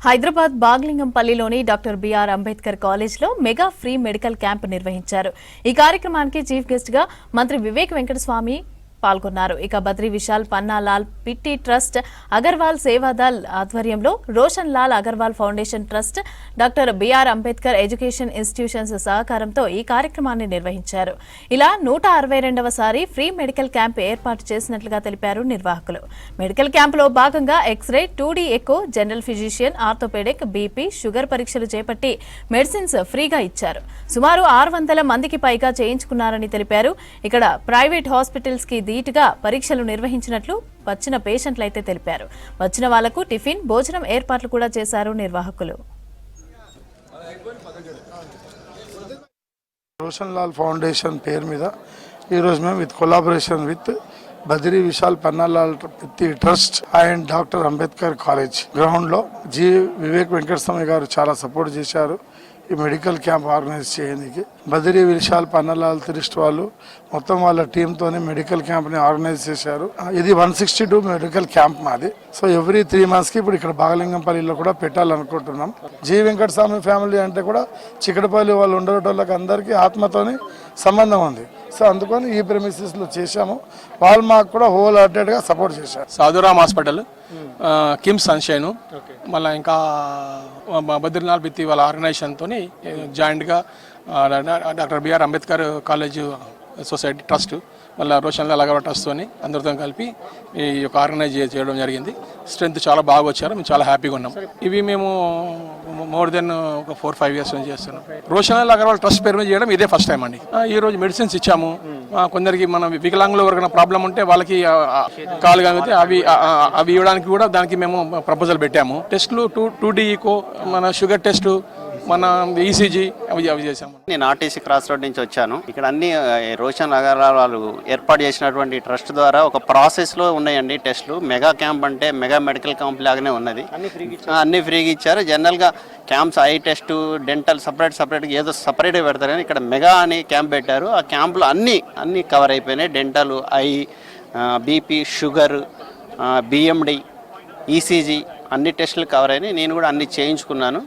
Hyderabad బాగ్లింగంపల్లిలోని doctor BR Ambedkar కాలేజ్లో mega free medical camp నిర్వహించారు. ఈ కార్యక్రమానికి చీఫ్ గెస్ట్ గా మంత్రి వివేక్ వెంకటస్వామి పాల్గొన్నారు. ఇక బద్రీ విశాల్ పన్నాలాల్ పిట్టి ట్రస్ట్, అగర్వాల్ సేవాదల్ ఆధ్వర్యంలో Roshan Lal Agarwal foundation trust, doctor BR Ambedkar education institutions సహకారంతో ఈ కార్యక్రమాన్ని నిర్వహించారు. ఇలా 162వ ఫ్రీ మెడికల్ క్యాంప్ ఏర్పాటు చేసినట్లుగా తెలిపారు నిర్వాహకులు. మెడికల్ క్యాంపులో భాగంగా x ray, 2D echo, general physician, orthopaedic, BP, sugar పరీక్షలు చేపట్టి మెడిసిన్స్ ఫ్రీగా ఇచ్చారు. సుమారు 600 మందికి పైగా చేయించుకున్నారని తెలిపారు. ఇక్కడ ప్రైవేట్ హాస్పిటల్స్ కి ధీటుగా పరీక్షలు నిర్వహించినట్లు వచ్చిన పేషెంట్లయితే తెలిపారు. వచ్చిన వాళ్లకు టిఫిన్, భోజనం ఏర్పాట్లు కూడా చేశారు నిర్వాహకులు. రోషన్ లాల్ ఫౌండేషన్ పేరు మీద ఈరోజు మేము with collaboration with Badri Vishal Pannalal trust and doctor Ambedkar college ground లో వివేక్ వెంకటస్వామి గారు చాలా సపోర్ట్ చేశారు. ఈ మెడికల్ క్యాంప్ ఆర్గనైజ్ చేయడానికి బద్రీ విశాల్ పన్నాలాల్ ట్రస్ట్ వాళ్ళు మొత్తం వాళ్ళ టీంతోనే మెడికల్ క్యాంప్ని ఆర్గనైజ్ చేశారు. ఇది 162 మెడికల్ క్యాంప్ మాది. సో ఎవ్రీ 3 months కి ఇప్పుడు ఇక్కడ బాగలింగంపల్లిలో కూడా పెట్టాలనుకుంటున్నాం. వెంకటస్వామి ఫ్యామిలీ అంటే కూడా చిక్కడపల్లి వాళ్ళు ఉండేటోళ్ళకి అందరికీ ఆత్మతోని సంబంధం ఉంది. సో అందుకని ఈ ప్రెమిసెస్ లో చేశాము. వాళ్ళు మాకు కూడా హోల్ హార్టెడ్ గా సపోర్ట్ చేశారు. సాధురామ్ హాస్పిటల్, కిమ్స్ సన్షైన్, మళ్ళీ ఇంకా బద్రీనాథ్ బిత్తి వాళ్ళ ఆర్గనైజేషన్తో జాయింట్గా doctor BR Ambedkar college society trust, మళ్ళీ రోషన్ లాల్ అగర్వాల్ ట్రస్ట్తో అందరితో కలిపి ఈ యొక్క ఆర్గనైజ్ చేయడం జరిగింది. స్ట్రెంత్ చాలా బాగా వచ్చారు, మేము చాలా హ్యాపీగా ఉన్నాం. ఇవి మేము మోర్ దెన్ ఒక 4-5 years నుంచి చేస్తున్నాం. రోషన్ లాల్ అగర్వాల్ ట్రస్ట్ పేరు మీద చేయడం ఇదే ఫస్ట్ టైం అండి. ఈ రోజు మెడిసిన్స్ ఇచ్చాము. కొందరికి మన వికలాంగులు ఎవరికైనా ప్రాబ్లం ఉంటే వాళ్ళకి కాలు కాగితే అవి ఇవ్వడానికి కూడా దానికి మేము ప్రపోజల్ పెట్టాము. టెస్టులు 2D ఈకో, మన షుగర్ టెస్ట్, మన ఈసీజీ అవి చేసాము. నేను ఆర్టీసీ క్రాస్ రోడ్ నుంచి వచ్చాను. ఇక్కడ అన్ని రోషన్ అగర్వాల్ వాళ్ళు ఏర్పాటు చేసినటువంటి ట్రస్ట్ ద్వారా ఒక ప్రాసెస్ లో ఉన్నాయండి టెస్టులు. మెగా క్యాంప్ అంటే మెగా మెడికల్ క్యాంప్ లాగానే ఉన్నది. అన్ని ఫ్రీగా ఇచ్చారు. జనరల్ గా camps I test, dental separate ఏదో సపరేట్ పెడతారు, కానీ ఇక్కడ మెగా అని క్యాంప్ పెట్టారు. ఆ క్యాంపులో అన్ని కవర్ అయిపోయినాయి. Dental, I, BP, sugar, BMD, ECG అన్ని టెస్టులు కవర్ అయినాయి. నేను కూడా అన్ని చేయించుకున్నాను.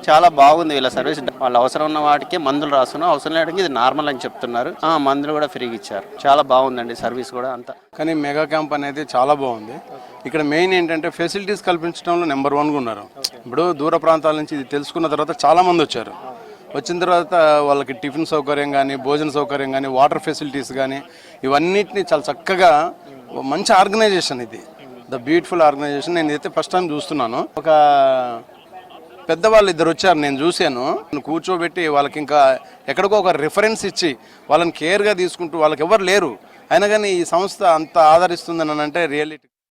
చాలా బాగుంది వీళ్ళ సర్వీస్. వాళ్ళు అవసరం ఉన్న వాటికి మందులు రాస్తున్నాం, అవసరం లేడానికి ఇది నార్మల్ అని చెప్తున్నారు. మందులు కూడా ఫ్రీగా ఇచ్చారు. చాలా బాగుందండి సర్వీస్ కూడా అంతా. కానీ మెగా క్యాంప్ అనేది చాలా బాగుంది. ఇక్కడ మెయిన్ ఏంటంటే ఫెసిలిటీస్ కల్పించడంలో నెంబర్ 1గా ఉన్నారు. ఇప్పుడు దూర ప్రాంతాల నుంచి ఇది తెలుసుకున్న తర్వాత చాలా మంది వచ్చారు. వచ్చిన తర్వాత వాళ్ళకి టిఫిన్ సౌకర్యం కానీ, భోజన సౌకర్యం కానీ, వాటర్ ఫెసిలిటీస్ కానీ ఇవన్నిటిని చాలా చక్కగా మంచి ఆర్గనైజేషన్. ఇది ద బ్యూటిఫుల్ ఆర్గనైజేషన్. నేను ఇదైతే ఫస్ట్ టైం చూస్తున్నాను. ఒక పెద్దవాళ్ళు 2 వచ్చారు, నేను చూశాను. కూర్చోబెట్టి వాళ్ళకి ఇంకా ఎక్కడికో ఒక రిఫరెన్స్ ఇచ్చి వాళ్ళని కేర్గా తీసుకుంటూ, వాళ్ళకి ఎవరు లేరు అయినా కానీ ఈ సంస్థ అంత ఆదరిస్తుందని అంటే రియలిటీ.